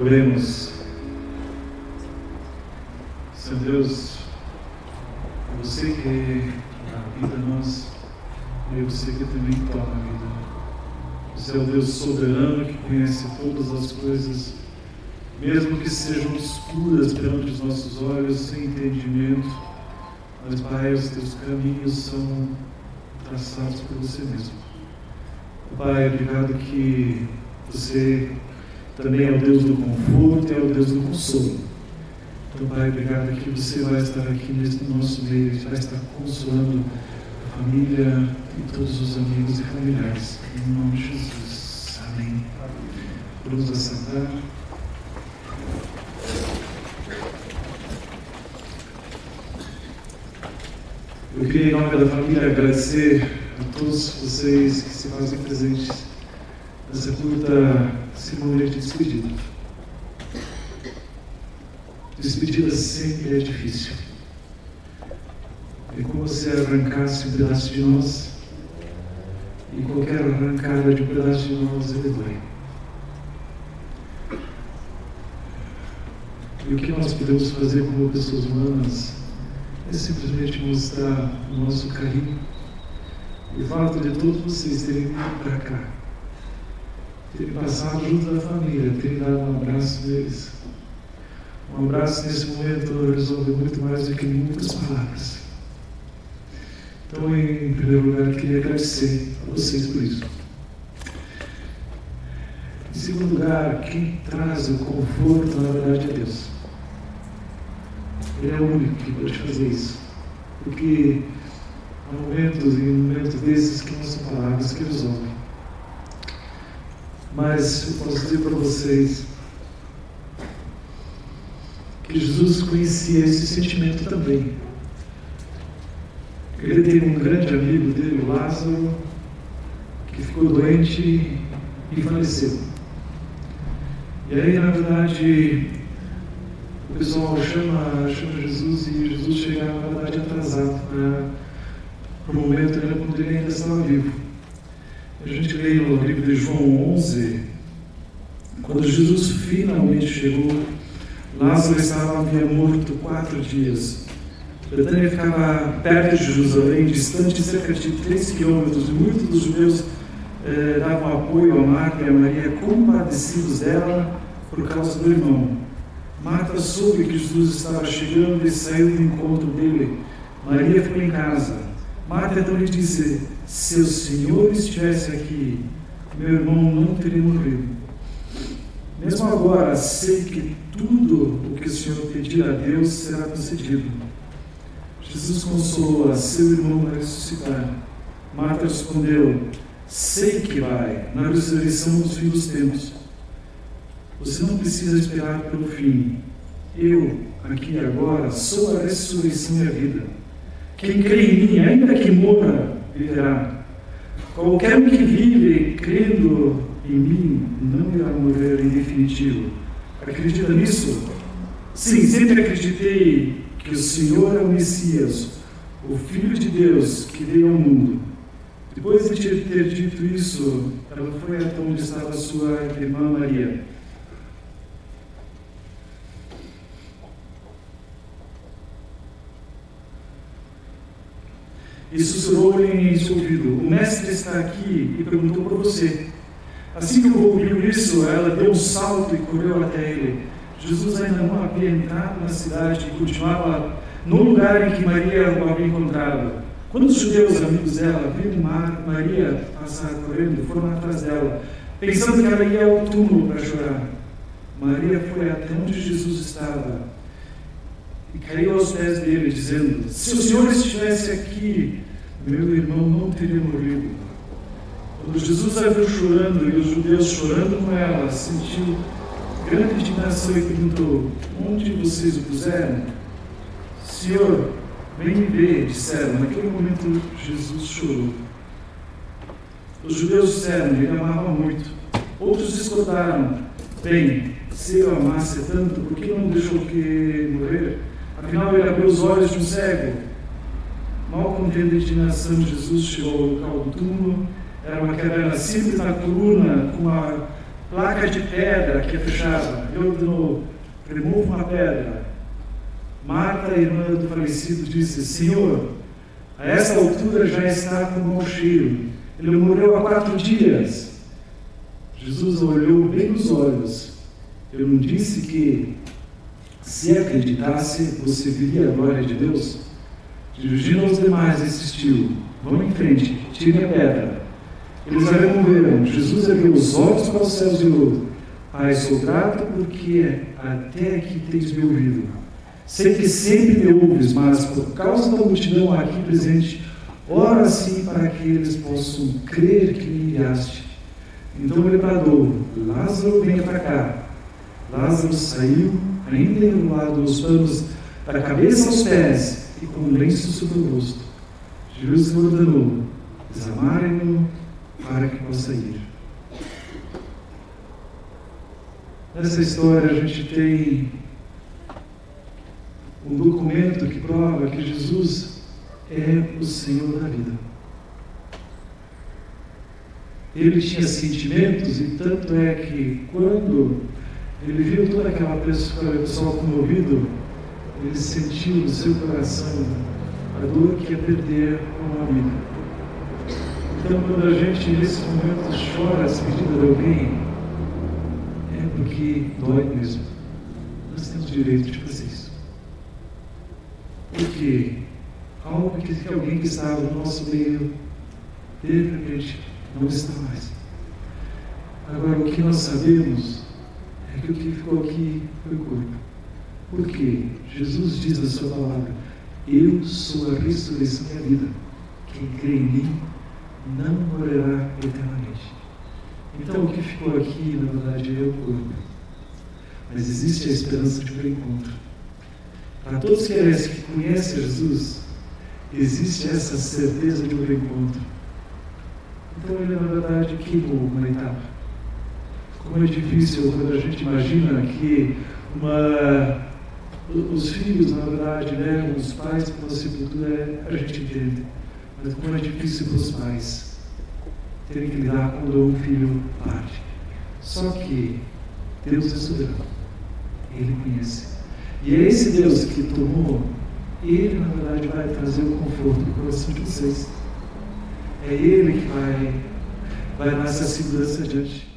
Oremos. Senhor Deus, é você que dá a vida a nós, e é você que também toma a vida. Você é o Deus soberano que conhece todas as coisas, mesmo que sejam escuras perante os nossos olhos, sem entendimento. Mas, Pai, os teus caminhos são traçados por você mesmo. Pai, obrigado que você também é o Deus do conforto e é o Deus do consolo. Então, Pai, obrigado que você vai estar aqui nesse nosso meio, vai estar consolando a família e todos os amigos e familiares. Em nome de Jesus. Amém. Vamos assentar. Eu queria, em nome da família, agradecer a todos vocês que se fazem presentes nessa curta cerimônia de despedida. Despedida sempre é difícil. É como se arrancasse um pedaço de nós, e qualquer arrancada de um pedaço de nós ele dói. E o que nós podemos fazer como pessoas humanas é simplesmente mostrar o nosso carinho. E o fato de todos vocês terem vindo para cá, terem passado junto da família, terem dado um abraço neles. Um abraço nesse momento resolve muito mais do que muitas palavras. Então, em primeiro lugar, queria agradecer a vocês por isso. Em segundo lugar, quem traz o conforto, na verdade, é Deus. Ele é o único que pode fazer isso. Porque há momentos desses que não são palavras que resolvem. Mas eu posso dizer para vocês que Jesus conhecia esse sentimento também. Ele teve um grande amigo dele, Lázaro, que ficou doente e faleceu. E aí, na verdade, o pessoal chama Jesus e Jesus chega, na verdade, atrasado para o momento quando ele ainda estava vivo. A gente lê no livro de João 11, quando Jesus finalmente chegou, Lázaro havia morto 4 dias. Betânia ficava perto de Jerusalém, distante cerca de 3 quilômetros, e muitos dos judeus davam apoio a Marta e a Maria, compadecidos dela por causa do irmão. Marta soube que Jesus estava chegando e saiu do encontro dele. Maria ficou em casa. Marta então lhe disse: se o Senhor estivesse aqui, meu irmão não teria morrido. Mesmo agora, sei que tudo o que o Senhor pedir a Deus será concedido. Jesus consolou a seu irmão a ressuscitar. Marta respondeu: sei que vai, na ressurreição dos fins dos tempos. Você não precisa esperar pelo fim. Eu, aqui e agora, sou a ressurreição e a vida. Quem crê em mim, ainda que morra, viverá. Qualquer um que vive crendo em mim não irá morrer em definitivo. Acredita nisso? Sim, sempre acreditei que o Senhor é o Messias, o Filho de Deus que veio ao mundo. Depois de ter dito isso, ela foi até onde estava sua irmã Maria. E sussurrou-lhe em seu ouvido: o mestre está aqui e perguntou por você. Assim que ouviu isso, ela deu um salto e correu até ele. Jesus ainda não havia entrado na cidade e continuava no lugar em que Maria o havia encontrado. Quando os judeus, amigos dela, viram Maria passar correndo, foram atrás dela, pensando que ela ia ao túmulo para chorar. Maria foi até onde Jesus estava e caiu aos pés dele, dizendo: se o Senhor estivesse aqui, meu irmão não teria morrido. Quando Jesus a viu chorando e os judeus chorando com ela, sentiu grande indignação e perguntou: onde vocês o puseram? Senhor, vem me ver, disseram. Naquele momento Jesus chorou. Os judeus disseram: ele amava muito. Outros escutaram: bem, se eu amasse tanto, por que não deixou que morrer? Afinal, ele abriu os olhos de um cego. Mal contendo a indignação, Jesus chegou ao local do túmulo. Era uma caverna simples na coluna, com a placa de pedra que é fechada. Ele ordenou: remova uma pedra. Marta, irmã do falecido, disse: Senhor, a essa altura já está com mau cheiro. Ele morreu há 4 dias. Jesus olhou bem nos olhos. Eu não disse que, se acreditasse, você viria a glória de Deus? Dirigindo aos demais, insistiu: vamos em frente, tirem a pedra. Eles a removeram. Jesus ergueu os olhos para os céus e orou: Pai, sou grato porque até aqui tens me ouvido. Sei que sempre me ouves, mas por causa da multidão aqui presente, oro assim para que eles possam crer que me enviaste. Então ele bradou: Lázaro, venha para cá. Lázaro saiu, ainda enrolado os panos da cabeça aos pés e com um lenço sobre o rosto. Jesus ordenou: desamarem-no para que possa ir. Nessa história a gente tem um documento que prova que Jesus é o Senhor da vida. Ele tinha sentimentos, e tanto é que quando ele viu toda aquela pessoa comovido, ele sentiu no seu coração a dor que ia perder um amigo. Então, quando a gente nesse momento chora a despedida de alguém, é porque dói mesmo. Nós temos direito de fazer isso. Porque algo que alguém que estava no nosso meio, de repente, não está mais. Agora, o que nós sabemos é que o que ficou aqui foi o corpo. Porque Jesus diz na sua palavra: eu sou a ressurreição e a vida. Quem crê em mim não morrerá eternamente. Então, o que ficou aqui, na verdade, é o corpo. Mas existe a esperança de um reencontro. Para todos que conhecem Jesus, existe essa certeza de um reencontro. Então ele, na verdade, queimou uma etapa. Como é difícil quando a gente imagina que os filhos, na verdade, levam os pais para a sepultura, a gente entende. Mas como é difícil para os pais terem que lidar quando um filho parte. Só que Deus é soberano. Ele conhece. E é esse Deus que tomou, Ele, na verdade, vai trazer o conforto no coração de vocês. É Ele que vai dar essa segurança adiante.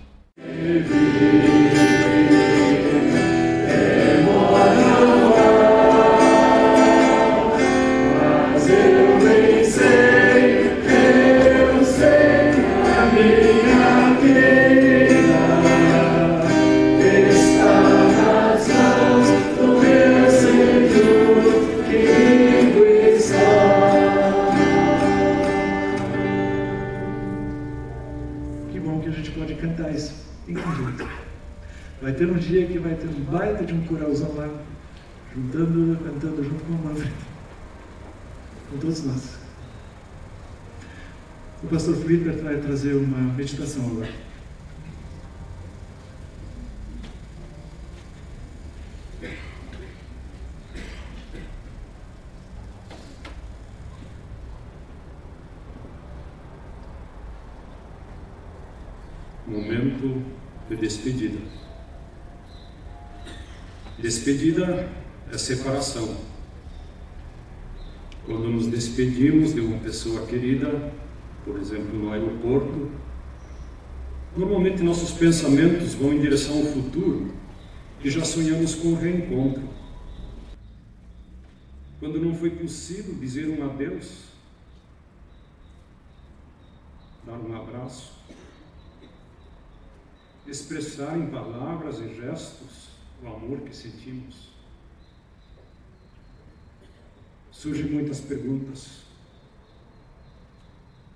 Vai ter um dia que vai ter um baita de um coralzão lá, cantando junto com a Manfred, com todos nós. O pastor Felipe vai trazer uma meditação agora. Momento de despedida. Despedida é separação. Quando nos despedimos de uma pessoa querida, por exemplo, no aeroporto, normalmente nossos pensamentos vão em direção ao futuro e já sonhamos com o reencontro. Quando não foi possível dizer um adeus, dar um abraço, expressar em palavras e gestos o amor que sentimos. Surgem muitas perguntas.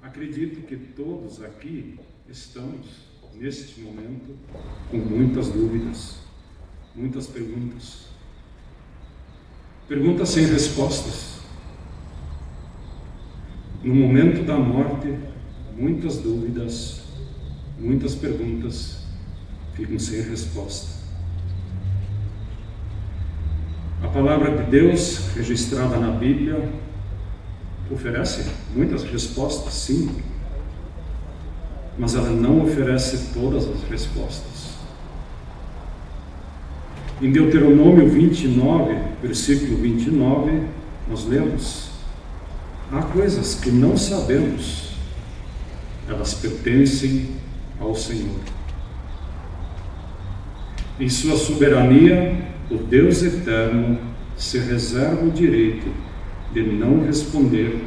Acredito que todos aqui estamos, neste momento, com muitas dúvidas, muitas perguntas. Perguntas sem respostas. No momento da morte, muitas dúvidas, muitas perguntas ficam sem resposta. A palavra de Deus, registrada na Bíblia, oferece muitas respostas, sim, mas ela não oferece todas as respostas. Em Deuteronômio 29, versículo 29, nós lemos: há coisas que não sabemos, elas pertencem ao Senhor. Em sua soberania, o Deus eterno se reserva o direito de não responder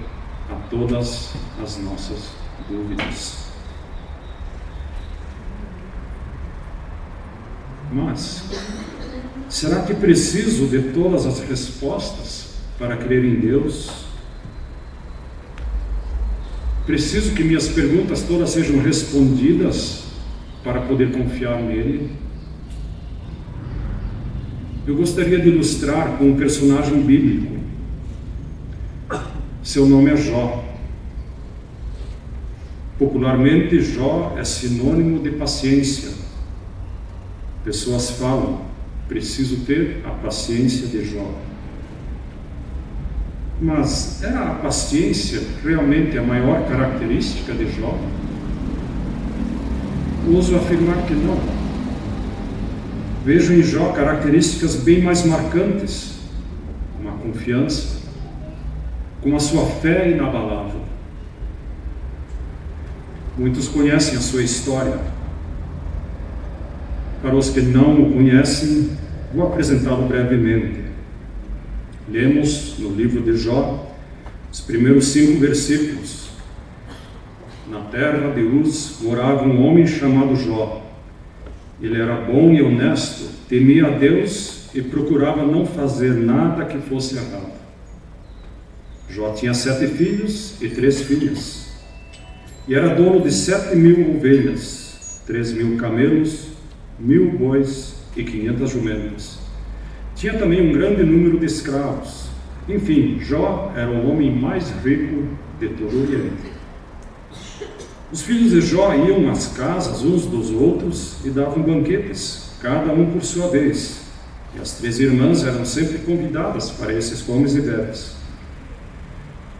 a todas as nossas dúvidas. Mas, será que preciso de todas as respostas para crer em Deus? Preciso que minhas perguntas todas sejam respondidas para poder confiar nele? Eu gostaria de ilustrar com um personagem bíblico. Seu nome é Jó. Popularmente, Jó é sinônimo de paciência. Pessoas falam: preciso ter a paciência de Jó. Mas era a paciência realmente a maior característica de Jó? Ouso afirmar que não. Vejo em Jó características bem mais marcantes, como a confiança, como a sua fé inabalável. Muitos conhecem a sua história. Para os que não o conhecem, vou apresentá-lo brevemente. Lemos no livro de Jó os primeiros 5 versículos. Na terra de Uz morava um homem chamado Jó. Ele era bom e honesto, temia a Deus e procurava não fazer nada que fosse errado. Jó tinha 7 filhos e 3 filhas, e era dono de 7.000 ovelhas, 3.000 camelos, 1.000 bois e 500 jumentas. Tinha também um grande número de escravos. Enfim, Jó era o homem mais rico de todo o Oriente. Os filhos de Jó iam às casas uns dos outros e davam banquetes, cada um por sua vez. E as 3 irmãs eram sempre convidadas para esses comes e bebes.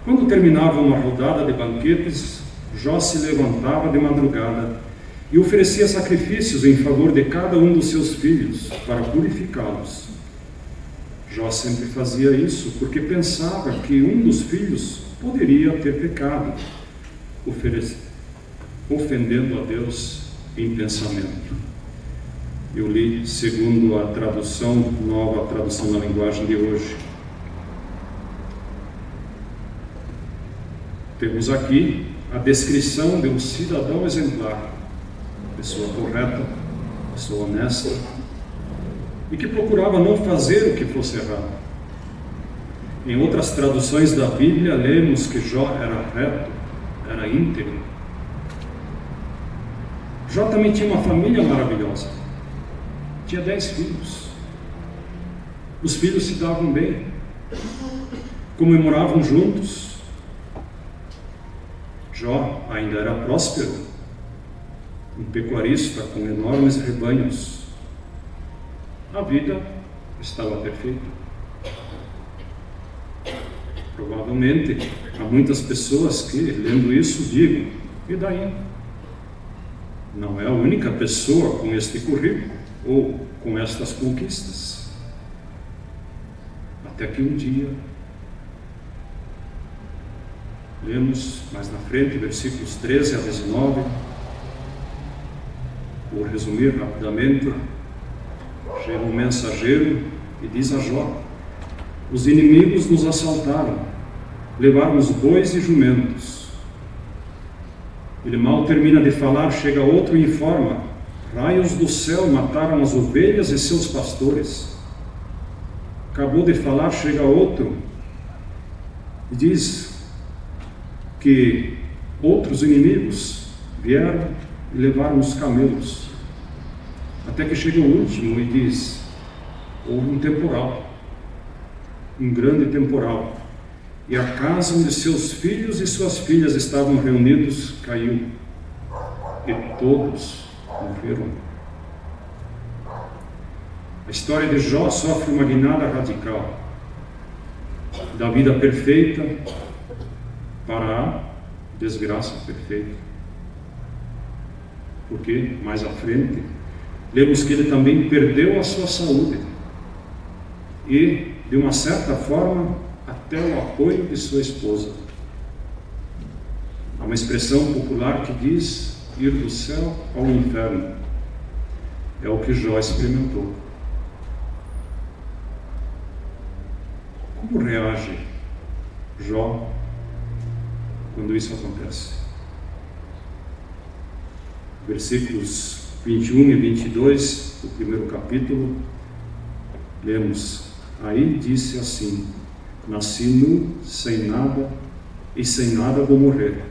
Quando terminava uma rodada de banquetes, Jó se levantava de madrugada e oferecia sacrifícios em favor de cada um dos seus filhos, para purificá-los. Jó sempre fazia isso porque pensava que um dos filhos poderia ter pecado, ofendendo a Deus em pensamento. Eu li segundo a tradução, nova tradução na linguagem de hoje. Temos aqui a descrição de um cidadão exemplar, pessoa correta, pessoa honesta, e que procurava não fazer o que fosse errado. Em outras traduções da Bíblia, lemos que Jó era reto, era íntegro. Jó também tinha uma família maravilhosa. Tinha 10 filhos. Os filhos se davam bem, comemoravam juntos. Jó ainda era próspero, um pecuarista com enormes rebanhos. A vida estava perfeita. Provavelmente há muitas pessoas que, lendo isso, digam: e daí? Não é a única pessoa com este currículo ou com estas conquistas. Até que um dia, lemos mais na frente, versículos 13 a 19, vou resumir rapidamente. Chega um mensageiro e diz a Jó: os inimigos nos assaltaram, levaram os bois e jumentos. Ele mal termina de falar, chega outro e informa: raios do céu mataram as ovelhas e seus pastores. Acabou de falar, chega outro e diz que outros inimigos vieram e levaram os camelos. Até que chega o último e diz: houve um temporal, um grande temporal, e a casa onde seus filhos e suas filhas estavam reunidos caiu, e todos morreram. A história de Jó sofre uma guinada radical, da vida perfeita para a desgraça perfeita. Porque mais à frente lemos que ele também perdeu a sua saúde, e, de uma certa forma, até o apoio de sua esposa. Há uma expressão popular que diz: ir do céu ao inferno. É o que Jó experimentou. Como reage Jó quando isso acontece? Versículos 21 e 22 do primeiro capítulo, lemos: aí disse assim: nasci nu, sem nada, e sem nada vou morrer.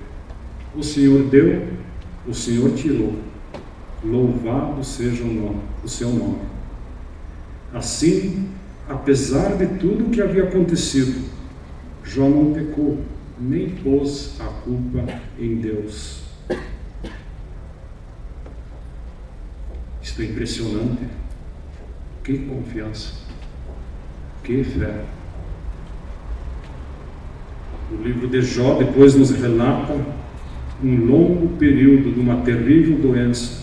O Senhor deu, o Senhor tirou. Louvado seja o seu nome. Assim, apesar de tudo o que havia acontecido, Jó não pecou, nem pôs a culpa em Deus. Isto é impressionante. Que confiança, que fé. O livro de Jó depois nos relata um longo período de uma terrível doença.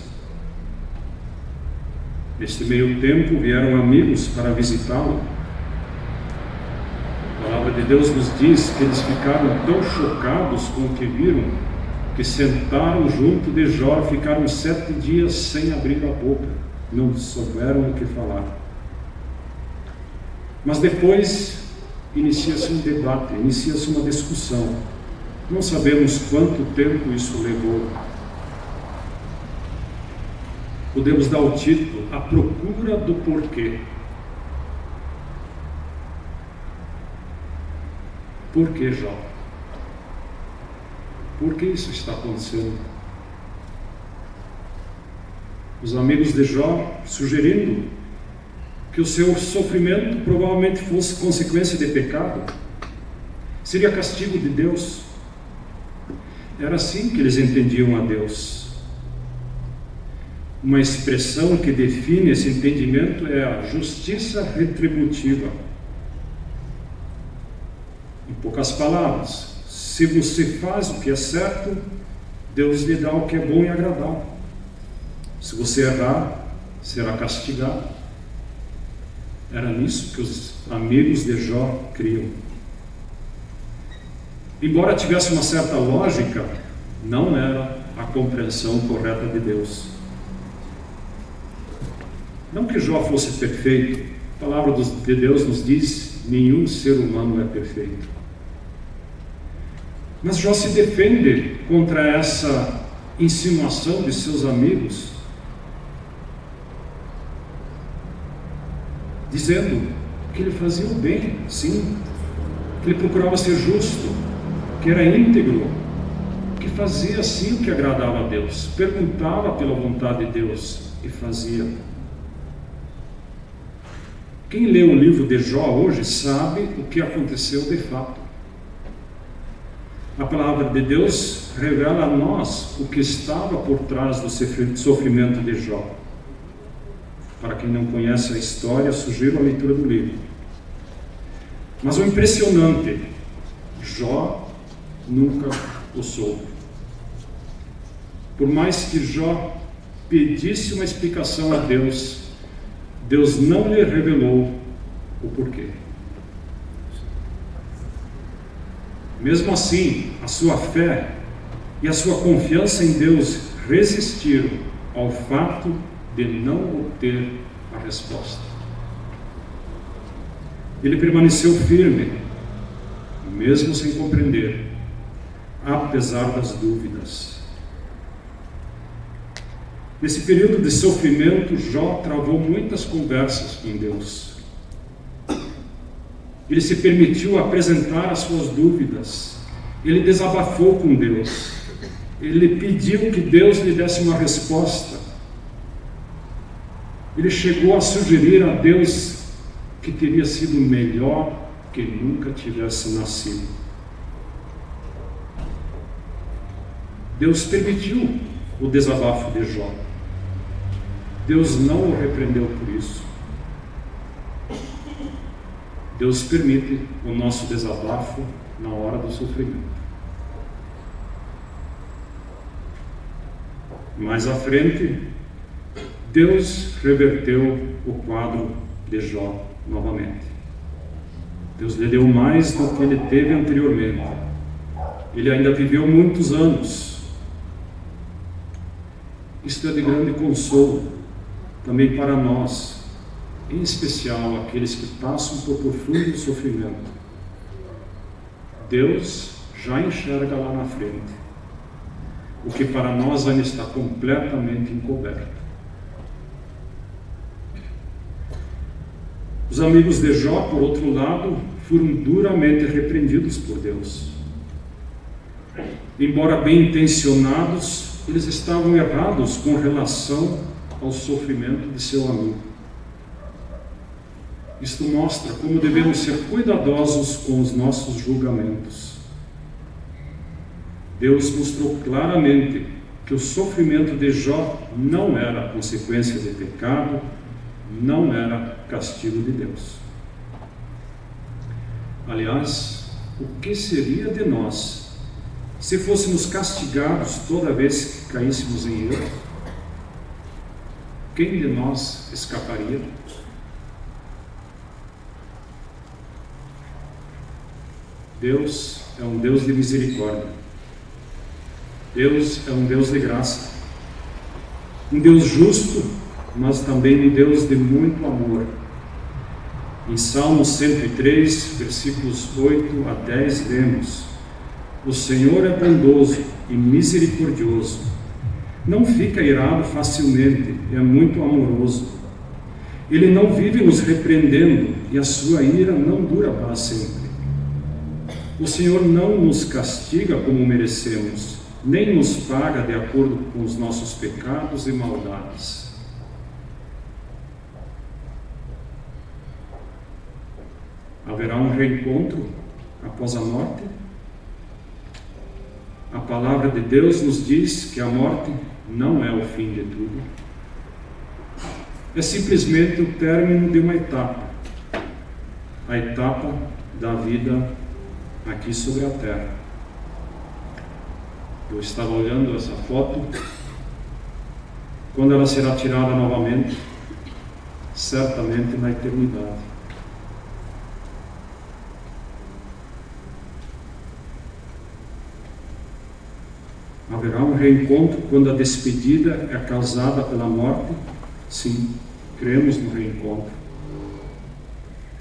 Neste meio tempo vieram amigos para visitá-lo. A palavra de Deus nos diz que eles ficaram tão chocados com o que viram, que sentaram junto de Jó e ficaram 7 dias sem abrir a boca, não souberam o que falar. Mas depois inicia-se um debate, inicia-se uma discussão. Não sabemos quanto tempo isso levou. Podemos dar o título: A Procura do Porquê. Por que Jó? Por que isso está acontecendo? Os amigos de Jó sugerindo que o seu sofrimento provavelmente fosse consequência de pecado, seria castigo de Deus. Era assim que eles entendiam a Deus. Uma expressão que define esse entendimento é a justiça retributiva. Em poucas palavras, se você faz o que é certo, Deus lhe dá o que é bom e agradável. Se você errar, será castigado. Era nisso que os amigos de Jó criam. Embora tivesse uma certa lógica, não era a compreensão correta de Deus. Não que Jó fosse perfeito. A palavra de Deus nos diz: nenhum ser humano é perfeito. Mas Jó se defende contra essa insinuação de seus amigos, dizendo que ele fazia o bem, sim, que ele procurava ser justo, que era íntegro, que fazia sim o que agradava a Deus, perguntava pela vontade de Deus e fazia. Quem lê o livro de Jó hoje sabe o que aconteceu de fato. A palavra de Deus revela a nós o que estava por trás do sofrimento de Jó. Para quem não conhece a história, sugiro a leitura do livro. Mas o impressionante, Jó nunca o soube. Por mais que Jó pedisse uma explicação a Deus, Deus não lhe revelou o porquê. Mesmo assim, a sua fé e a sua confiança em Deus resistiram ao fato de não obter a resposta. Ele permaneceu firme, mesmo sem compreender, apesar das dúvidas. Nesse período de sofrimento, Jó travou muitas conversas com Deus. Ele se permitiu apresentar as suas dúvidas. Ele desabafou com Deus. Ele pediu que Deus lhe desse uma resposta. Ele chegou a sugerir a Deus que teria sido melhor que nunca tivesse nascido. Deus permitiu o desabafo de Jó. Deus não o repreendeu por isso. Deus permite o nosso desabafo na hora do sofrimento. Mais à frente, Deus reverteu o quadro de Jó novamente. Deus lhe deu mais do que ele teve anteriormente. Ele ainda viveu muitos anos. Isto é de grande consolo também para nós, em especial aqueles que passam por profundo sofrimento. Deus já enxerga lá na frente o que para nós ainda está completamente encoberto. Os amigos de Jó, por outro lado, foram duramente repreendidos por Deus. Embora bem intencionados, eles estavam errados com relação ao sofrimento de seu amigo. Isto mostra como devemos ser cuidadosos com os nossos julgamentos. Deus mostrou claramente que o sofrimento de Jó não era consequência de pecado, não era castigo de Deus. Aliás, o que seria de nós se fôssemos castigados toda vez que caíssemos em erro? Quem de nós escaparia? Deus é um Deus de misericórdia. Deus é um Deus de graça. Um Deus justo, mas também um Deus de muito amor. Em Salmo 103, versículos 8 a 10, lemos: O Senhor é bondoso e misericordioso. Não fica irado facilmente, é muito amoroso. Ele não vive nos repreendendo e a sua ira não dura para sempre. O Senhor não nos castiga como merecemos, nem nos paga de acordo com os nossos pecados e maldades. Haverá um reencontro após a morte? A palavra de Deus nos diz que a morte não é o fim de tudo. É simplesmente o término de uma etapa, a etapa da vida aqui sobre a terra. Eu estava olhando essa foto. Quando ela será tirada novamente? Certamente na eternidade. Haverá um reencontro quando a despedida é causada pela morte? Sim, cremos no reencontro.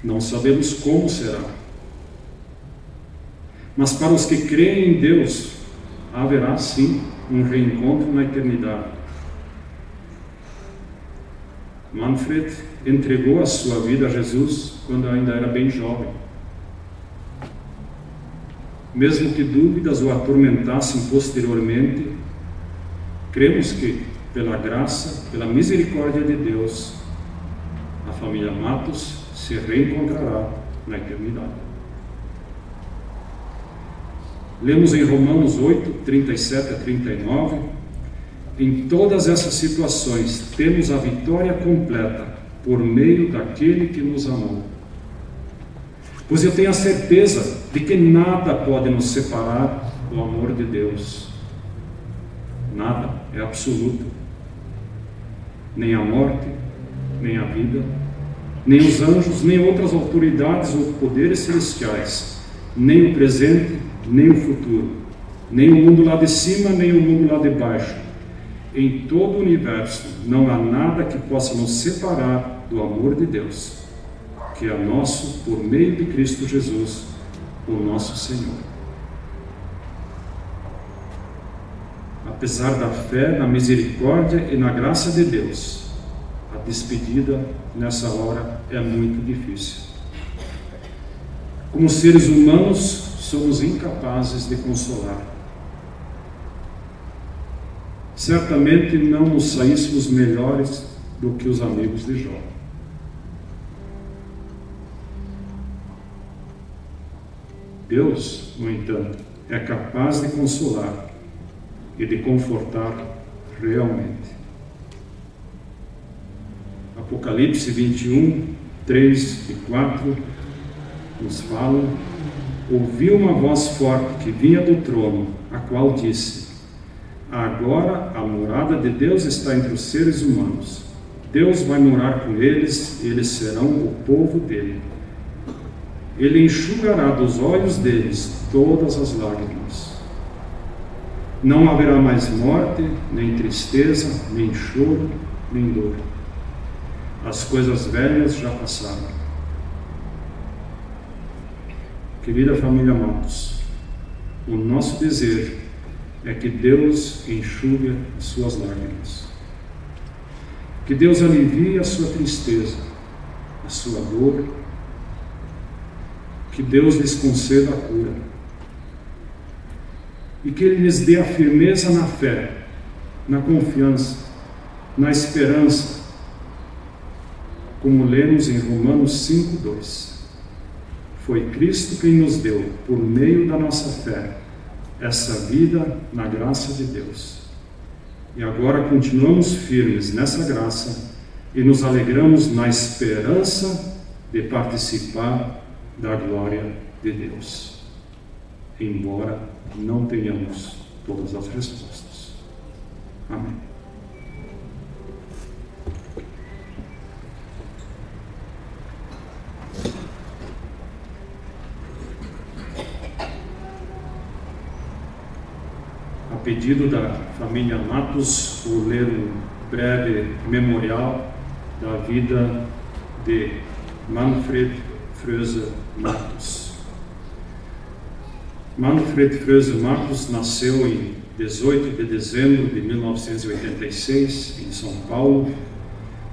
Não sabemos como será. Mas para os que creem em Deus, haverá sim um reencontro na eternidade. Manfred entregou a sua vida a Jesus quando ainda era bem jovem. Mesmo que dúvidas o atormentassem posteriormente, cremos que, pela graça, pela misericórdia de Deus, a família Matos se reencontrará na eternidade. Lemos em Romanos 8, 37 a 39, em todas essas situações temos a vitória completa por meio daquele que nos amou. Pois eu tenho a certeza de que nada pode nos separar do amor de Deus. Nada, é absoluto. Nem a morte, nem a vida, nem os anjos, nem outras autoridades ou poderes celestiais, nem o presente, nem o futuro, nem o mundo lá de cima, nem o mundo lá de baixo. Em todo o universo não há nada que possa nos separar do amor de Deus, que é nosso por meio de Cristo Jesus, o nosso Senhor. Apesar da fé, na misericórdia e na graça de Deus, a despedida nessa hora é muito difícil. Como seres humanos, somos incapazes de consolar. Certamente não nos saíssemos melhores do que os amigos de Jó. Deus, no entanto, é capaz de consolar e de confortar realmente. Apocalipse 21, 3 e 4 nos falam: ouvi uma voz forte que vinha do trono, a qual disse: agora a morada de Deus está entre os seres humanos. Deus vai morar com eles e eles serão o povo dele. Ele enxugará dos olhos deles todas as lágrimas. Não haverá mais morte, nem tristeza, nem choro, nem dor. As coisas velhas já passaram. Querida família Matos, o nosso desejo é que Deus enxugue as suas lágrimas. Que Deus alivie a sua tristeza, a sua dor. Que Deus lhes conceda a cura. E que Ele lhes dê a firmeza na fé, na confiança, na esperança, como lemos em Romanos 5:2. Foi Cristo quem nos deu, por meio da nossa fé, essa vida na graça de Deus. E agora continuamos firmes nessa graça e nos alegramos na esperança de participar da glória de Deus, embora não tenhamos todas as respostas. Amém. A pedido da família Matos, vou ler um breve memorial da vida de Manfred Fröse Matos. Manfred Fröse Matos nasceu em 18 de dezembro de 1986, em São Paulo,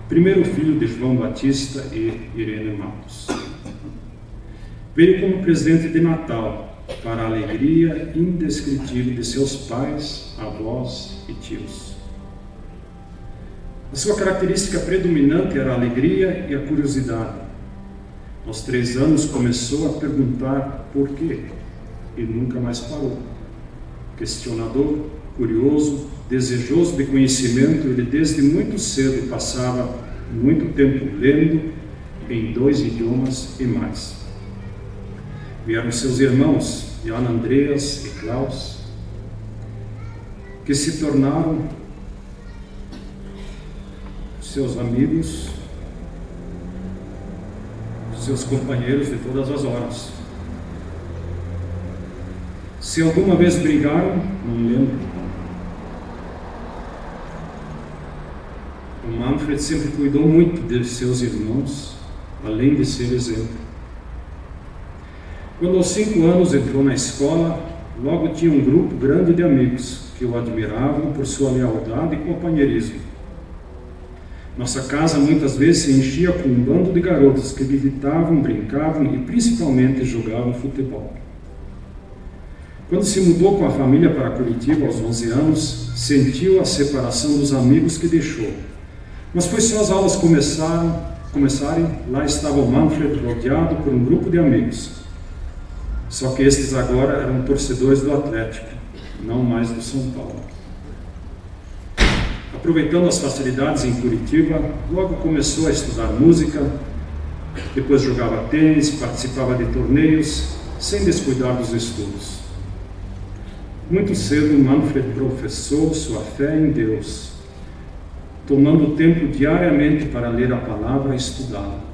primeiro filho de João Batista e Irene Matos. Veio como presente de Natal, para a alegria indescritível de seus pais, avós e tios. A sua característica predominante era a alegria e a curiosidade. Aos 3 anos começou a perguntar por quê e nunca mais parou. Questionador, curioso, desejoso de conhecimento, ele desde muito cedo passava muito tempo lendo em 2 idiomas e mais. Vieram seus irmãos, Jan Andreas e Klaus, que se tornaram seus amigos, seus companheiros de todas as horas. Se alguma vez brigaram, não lembro. O Manfred sempre cuidou muito de seus irmãos, além de ser exemplo. Quando aos 5 anos entrou na escola, logo tinha um grupo grande de amigos que o admiravam por sua lealdade e companheirismo. Nossa casa muitas vezes se enchia com um bando de garotos que gritavam, brincavam e principalmente jogavam futebol. Quando se mudou com a família para Curitiba aos 11 anos, sentiu a separação dos amigos que deixou. Mas foi só as aulas começarem, lá estava o Manfred rodeado por um grupo de amigos. Só que estes agora eram torcedores do Atlético, não mais do São Paulo. Aproveitando as facilidades em Curitiba, logo começou a estudar música, depois jogava tênis, participava de torneios, sem descuidar dos estudos. Muito cedo, Manfred professou sua fé em Deus, tomando tempo diariamente para ler a palavra e estudá-la.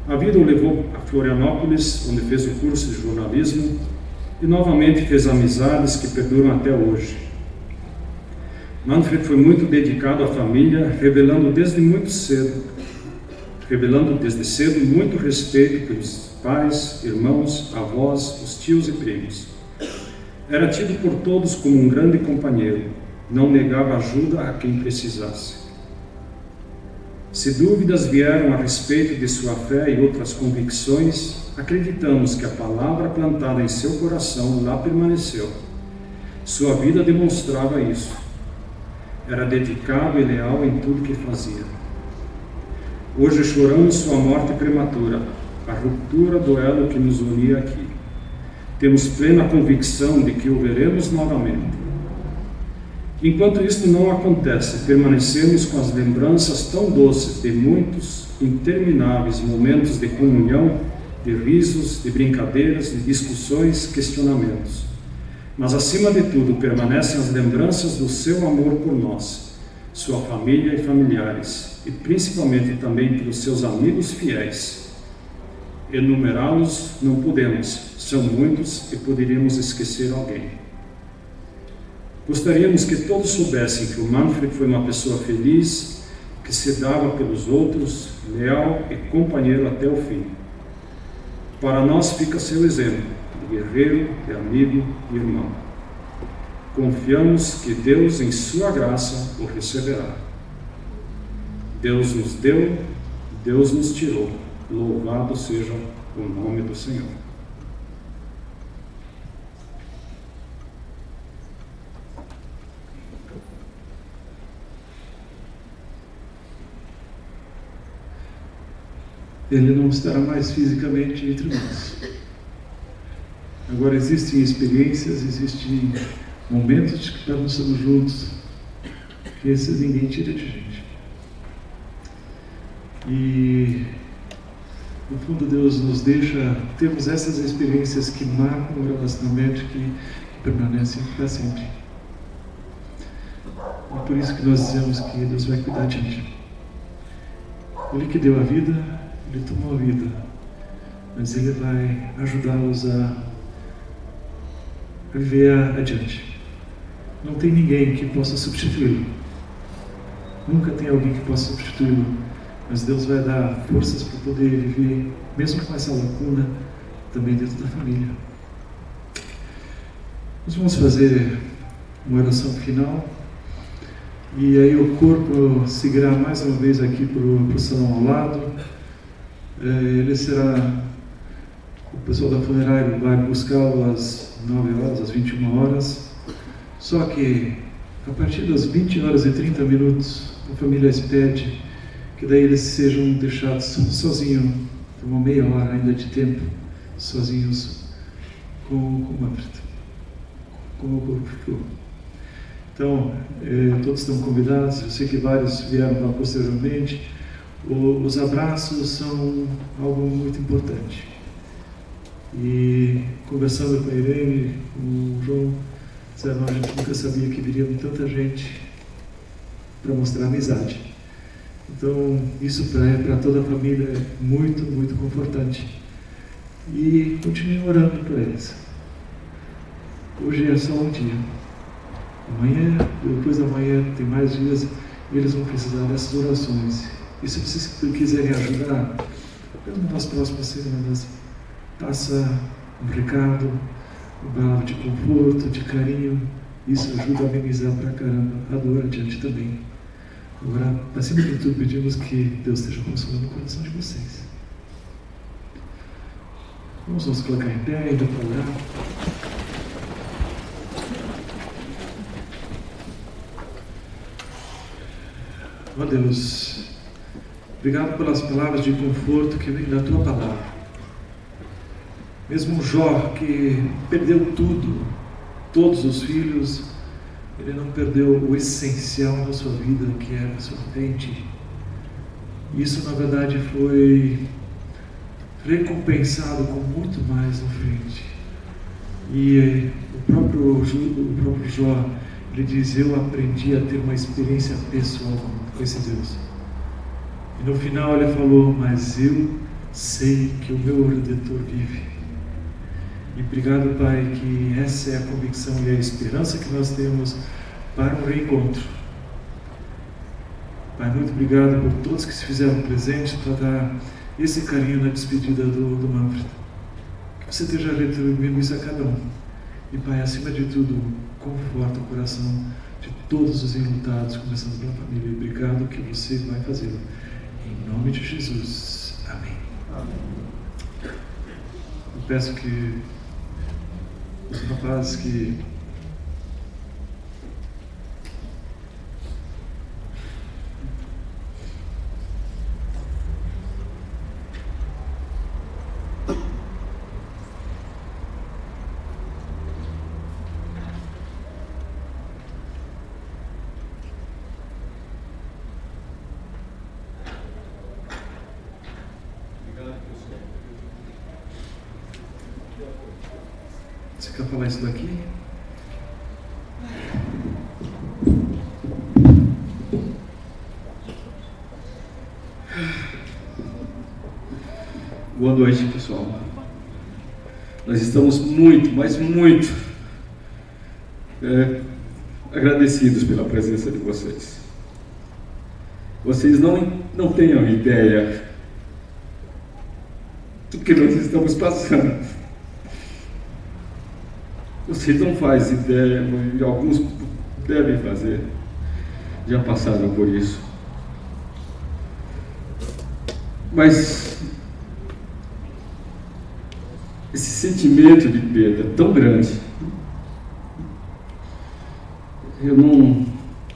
A vida o levou a Florianópolis, onde fez o curso de jornalismo e novamente fez amizades que perduram até hoje. Manfred foi muito dedicado à família, revelando desde cedo muito respeito pelos pais, irmãos, avós, os tios e primos. Era tido por todos como um grande companheiro, não negava ajuda a quem precisasse. Se dúvidas vieram a respeito de sua fé e outras convicções, acreditamos que a palavra plantada em seu coração lá permaneceu. Sua vida demonstrava isso. Era dedicado e leal em tudo que fazia. Hoje choramos sua morte prematura, a ruptura do elo que nos unia aqui. Temos plena convicção de que o veremos novamente. Enquanto isto não acontece, permanecemos com as lembranças tão doces de muitos intermináveis momentos de comunhão, de risos, de brincadeiras, de discussões, questionamentos. Mas, acima de tudo, permanecem as lembranças do seu amor por nós, sua família e familiares, e principalmente também pelos seus amigos fiéis. Enumerá-los não podemos, são muitos e poderíamos esquecer alguém. Gostaríamos que todos soubessem que o Manfred foi uma pessoa feliz, que se dava pelos outros, leal e companheiro até o fim. Para nós fica seu exemplo, de guerreiro, de amigo e irmão. Confiamos que Deus, em sua graça, o receberá. Deus nos deu, Deus nos tirou. Louvado seja o nome do Senhor. Ele não estará mais fisicamente entre nós. Agora existem experiências, existem momentos de que nós estamos juntos, que esses ninguém tira de gente. E no fundo Deus nos deixa, temos essas experiências que marcam o relacionamento, que permanecem para sempre. É por isso que nós dizemos que Deus vai cuidar de gente. Ele que deu a vida, Ele tomou a vida, mas Ele vai ajudá-los a viver adiante. Não tem ninguém que possa substituí-lo. Nunca tem alguém que possa substituí-lo. Mas Deus vai dar forças para poder viver, mesmo com essa lacuna, também dentro da família. Nós vamos fazer uma oração final. E aí o corpo seguirá mais uma vez aqui para o salão ao lado. Ele será, o pessoal da funerária vai buscá-lo às 9 horas, às 21 horas. Só que a partir das 20 horas e 30 minutos, a família pede que daí eles sejam deixados sozinhos, por uma meia hora ainda de tempo, sozinhos com o Manfred, como o corpo ficou. Então, todos estão convidados, eu sei que vários vieram lá posteriormente. Os abraços são algo muito importante. E conversando com a Irene, com o João, disseram, a gente nunca sabia que viria tanta gente para mostrar amizade. Então, isso para toda a família é muito, muito confortante. E continuem orando por eles. Hoje é só um dia. Amanhã, depois da manhã, tem mais dias e eles vão precisar dessas orações. E se vocês quiserem ajudar, nas próximas semanas, passa um recado, uma palavra de conforto, de carinho. Isso ajuda a amenizar pra caramba a dor adiante também. Agora, acima de tudo, pedimos que Deus esteja consolando o coração de vocês. Vamos nos colocar em pé ainda para orar. Ó Deus, obrigado pelas palavras de conforto que vêm da Tua palavra. Mesmo Jó, que perdeu tudo, todos os filhos, ele não perdeu o essencial da sua vida, que era a sua fé em Ti. Isso, na verdade, foi recompensado com muito mais na frente. E o próprio Jó, ele diz, eu aprendi a ter uma experiência pessoal com esse Deus. E no final ele falou, mas eu sei que o meu Redentor vive. E obrigado, Pai, que essa é a convicção e a esperança que nós temos para o reencontro. Pai, muito obrigado por todos que se fizeram presentes para dar esse carinho na despedida do Manfred. Que você esteja retribuindo isso a cada um. E, Pai, acima de tudo, conforta o coração de todos os enlutados, começando pela família. E obrigado que você vai fazê-lo. Em nome de Jesus. Amém. Amém. Eu peço que os rapazes que você quer falar isso daqui? Boa noite, pessoal. Nós estamos muito, mas muito agradecidos pela presença de vocês. Vocês não têm uma ideia do que nós estamos passando. Vocês não fazem ideia, e alguns devem fazer, já passaram por isso. Mas esse sentimento de perda tão grande, eu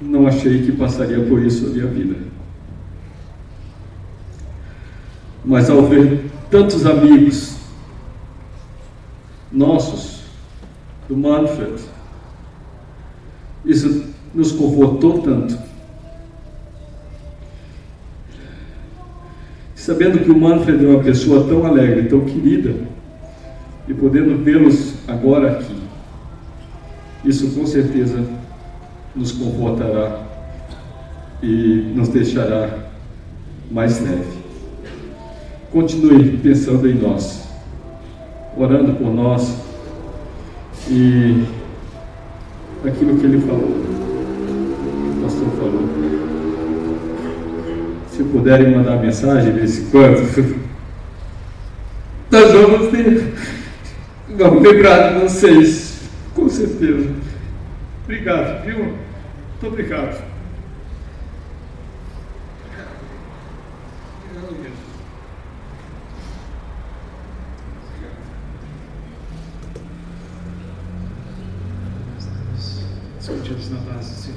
não achei que passaria por isso a minha vida. Mas ao ver tantos amigos nossos, do Manfred, isso nos confortou tanto. Sabendo que o Manfred é uma pessoa tão alegre, tão querida, e podendo vê-los agora aqui, isso com certeza nos confortará e nos deixará mais leve. Continue pensando em nós, orando por nós e aquilo que ele falou, o pastor falou. Se puderem mandar mensagem de vez em quando, nós vamos lembrar de vocês, com certeza. Obrigado, viu? Muito obrigado. Discutidos na base, sim.